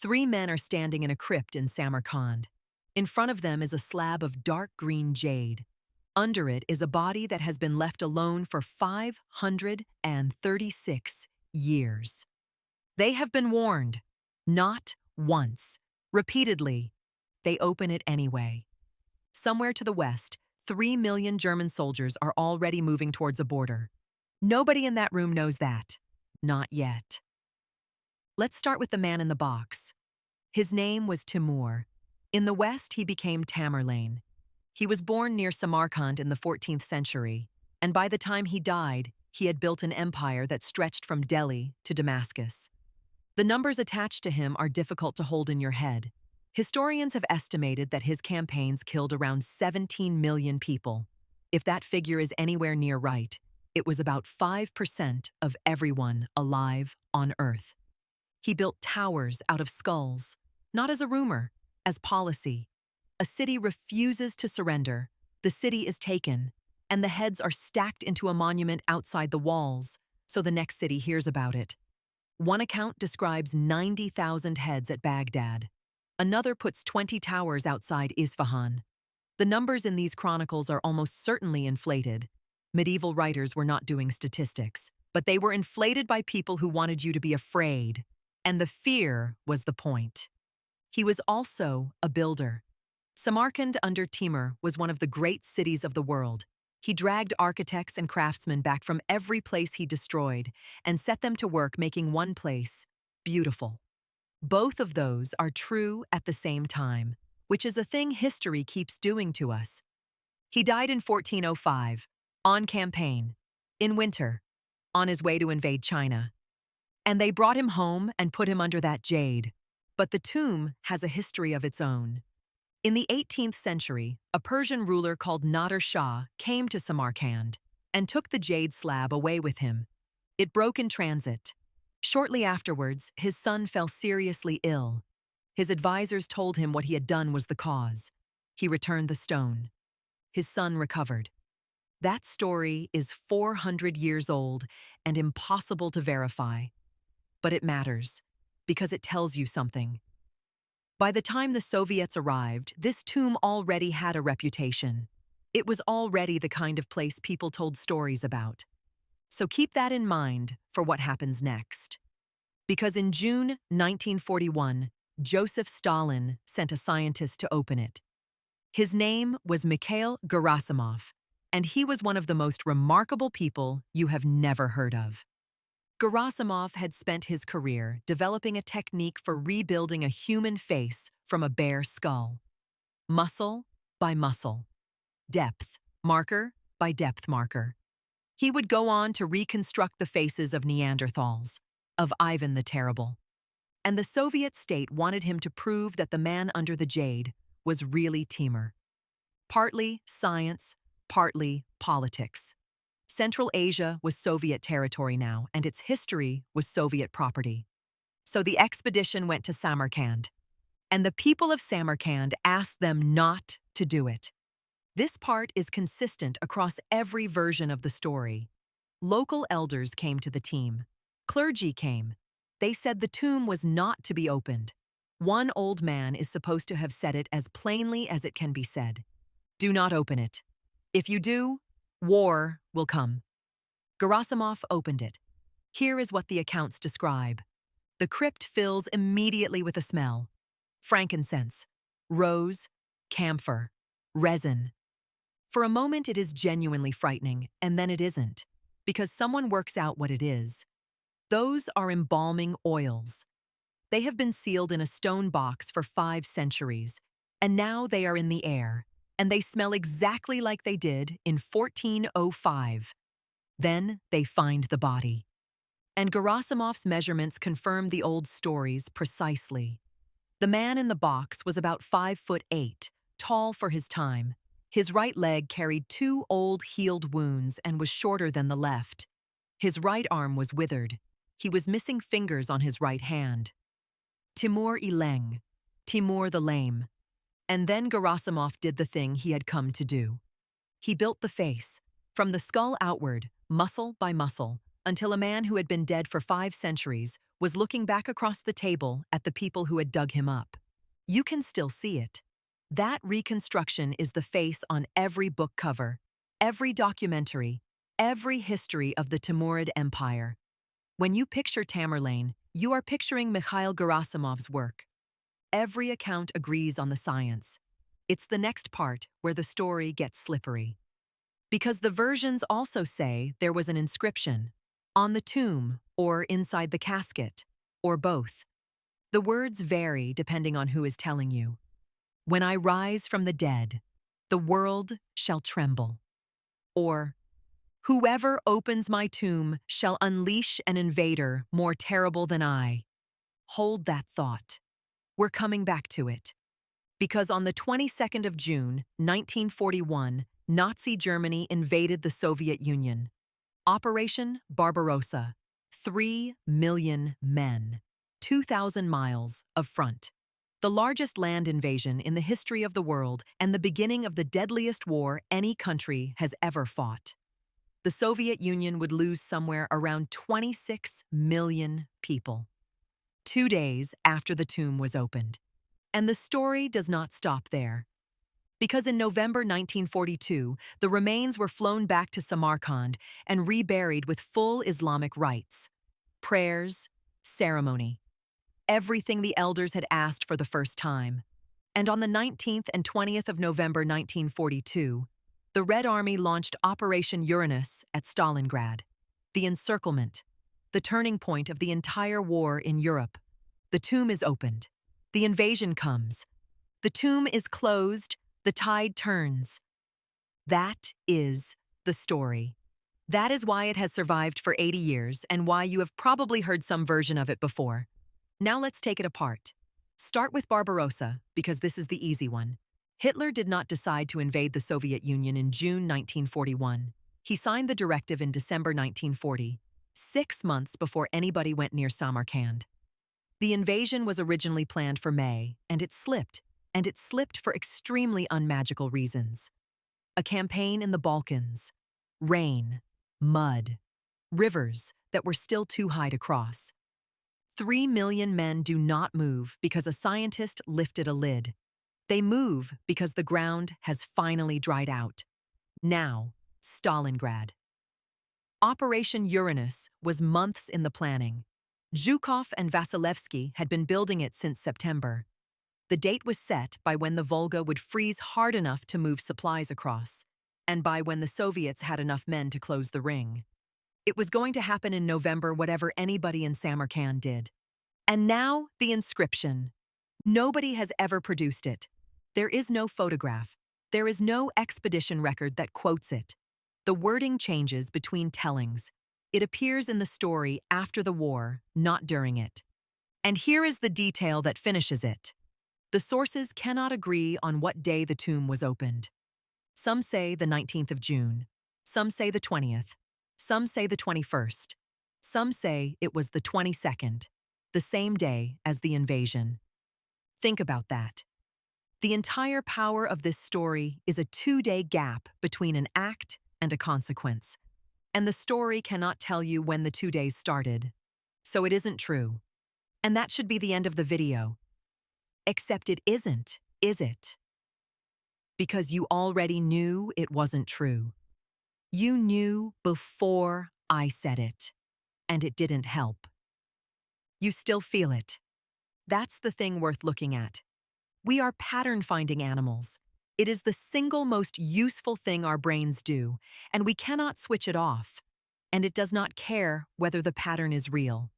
Three men are standing in a crypt in Samarkand. In front of them is a slab of dark green jade. Under it is a body that has been left alone for 536 years. They have been warned. Not once. Repeatedly. They open it anyway. Somewhere to the west, 3 million German soldiers are already moving towards a border. Nobody in that room knows that. Not yet. Let's start with the man in the box. His name was Timur. In the west, he became Tamerlane. He was born near Samarkand in the 14th century, and by the time he died, he had built an empire that stretched from Delhi to Damascus. The numbers attached to him are difficult to hold in your head. Historians have estimated that his campaigns killed around 17 million people. If that figure is anywhere near right, it was about 5% of everyone alive on Earth. He built towers out of skulls, not as a rumor, as policy. A city refuses to surrender, the city is taken, and the heads are stacked into a monument outside the walls, so the next city hears about it. One account describes 90,000 heads at Baghdad. Another puts 20 towers outside Isfahan. The numbers in these chronicles are almost certainly inflated. Medieval writers were not doing statistics, but they were inflated by people who wanted you to be afraid. And the fear was the point. He was also a builder. Samarkand under Timur was one of the great cities of the world. He dragged architects and craftsmen back from every place he destroyed and set them to work making one place beautiful. Both of those are true at the same time, which is a thing history keeps doing to us. He died in 1405, on campaign, in winter, on his way to invade China. And they brought him home and put him under that jade. But the tomb has a history of its own. In the 18th century, a Persian ruler called Nader Shah came to Samarkand and took the jade slab away with him. It broke in transit. Shortly afterwards, his son fell seriously ill. His advisors told him what he had done was the cause. He returned the stone. His son recovered. That story is 400 years old and impossible to verify. But it matters, because it tells you something. By the time the Soviets arrived, this tomb already had a reputation. It was already the kind of place people told stories about. So keep that in mind for what happens next. Because in June 1941, Joseph Stalin sent a scientist to open it. His name was Mikhail Gerasimov, and he was one of the most remarkable people you have never heard of. Gerasimov had spent his career developing a technique for rebuilding a human face from a bare skull. Muscle by muscle. Depth marker by depth marker. He would go on to reconstruct the faces of Neanderthals, of Ivan the Terrible. And the Soviet state wanted him to prove that the man under the jade was really Timur. Partly science, partly politics. Central Asia was Soviet territory now, and its history was Soviet property. So the expedition went to Samarkand, and the people of Samarkand asked them not to do it. This part is consistent across every version of the story. Local elders came to the team. Clergy came. They said the tomb was not to be opened. One old man is supposed to have said it as plainly as it can be said. Do not open it. If you do, war will come. Gerasimov opened it. Here is what the accounts describe. The crypt fills immediately with a smell. Frankincense, rose, camphor, resin. For a moment it is genuinely frightening, and then it isn't, because someone works out what it is. Those are embalming oils. They have been sealed in a stone box for 5 centuries, and now they are in the air, and they smell exactly like they did in 1405. Then they find the body. And Gerasimov's measurements confirm the old stories precisely. The man in the box was about 5'8", tall for his time. His right leg carried 2 old healed wounds and was shorter than the left. His right arm was withered. He was missing fingers on his right hand. Timur Ileng, Timur the Lame. And then Gerasimov did the thing he had come to do. He built the face, from the skull outward, muscle by muscle, until a man who had been dead for 5 centuries was looking back across the table at the people who had dug him up. You can still see it. That reconstruction is the face on every book cover, every documentary, every history of the Timurid Empire. When you picture Tamerlane, you are picturing Mikhail Gerasimov's work. Every account agrees on the science. It's the next part where the story gets slippery. Because the versions also say there was an inscription, on the tomb or inside the casket, or both. The words vary depending on who is telling you. When I rise from the dead, the world shall tremble. Or, whoever opens my tomb shall unleash an invader more terrible than I. Hold that thought. We're coming back to it. Because on the 22nd of June, 1941, Nazi Germany invaded the Soviet Union. Operation Barbarossa. 3 million men. 2,000 miles of front. The largest land invasion in the history of the world and the beginning of the deadliest war any country has ever fought. The Soviet Union would lose somewhere around 26 million people. 2 days after the tomb was opened. And the story does not stop there. Because in November 1942, the remains were flown back to Samarkand and reburied with full Islamic rites. Prayers, ceremony. Everything the elders had asked for the first time. And on the 19th and 20th of November 1942, the Red Army launched Operation Uranus at Stalingrad. The encirclement, the turning point of the entire war in Europe. The tomb is opened. The invasion comes. The tomb is closed. The tide turns. That is the story. That is why it has survived for 80 years and why you have probably heard some version of it before. Now let's take it apart. Start with Barbarossa, because this is the easy one. Hitler did not decide to invade the Soviet Union in June 1941. He signed the directive in December 1940, 6 months before anybody went near Samarkand. The invasion was originally planned for May, and it slipped for extremely unmagical reasons. A campaign in the Balkans, rain, mud, rivers that were still too high to cross. 3 million men do not move because a scientist lifted a lid. They move because the ground has finally dried out. Now, Stalingrad. Operation Uranus was months in the planning. Zhukov and Vasilevsky had been building it since September. The date was set by when the Volga would freeze hard enough to move supplies across, and by when the Soviets had enough men to close the ring. It was going to happen in November, whatever anybody in Samarkand did. And now, the inscription. Nobody has ever produced it. There is no photograph. There is no expedition record that quotes it. The wording changes between tellings. It appears in the story after the war, not during it. And here is the detail that finishes it. The sources cannot agree on what day the tomb was opened. Some say the 19th of June. Some say the 20th. Some say the 21st. Some say it was the 22nd, the same day as the invasion. Think about that. The entire power of this story is a 2-day gap between an act and a consequence. And the story cannot tell you when the 2 days started. So it isn't true. And that should be the end of the video. Except it isn't, is it? Because you already knew it wasn't true. You knew before I said it, and it didn't help. You still feel it. That's the thing worth looking at. We are pattern-finding animals. It is the single most useful thing our brains do, and we cannot switch it off. And it does not care whether the pattern is real.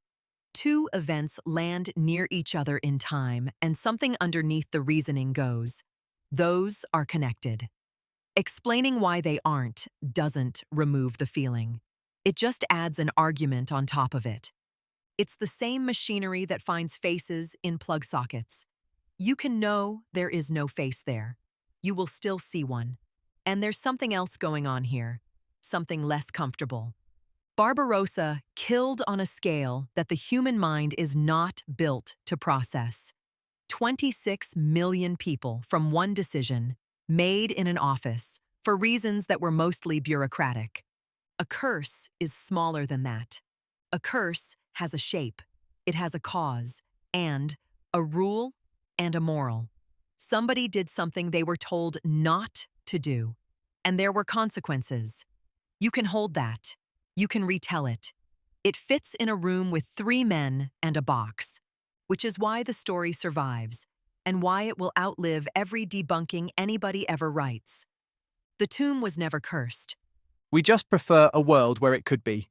2 events land near each other in time, and something underneath the reasoning goes, those are connected. Explaining why they aren't doesn't remove the feeling. It just adds an argument on top of it. It's the same machinery that finds faces in plug sockets. You can know there is no face there. You will still see one. And there's something else going on here, something less comfortable. Barbarossa killed on a scale that the human mind is not built to process. 26 million people from one decision, made in an office, for reasons that were mostly bureaucratic. A curse is smaller than that. A curse has a shape, it has a cause, and a rule and a moral. Somebody did something they were told not to do, and there were consequences. You can hold that. You can retell it. It fits in a room with 3 men and a box, which is why the story survives and why it will outlive every debunking anybody ever writes. The tomb was never cursed. We just prefer a world where it could be.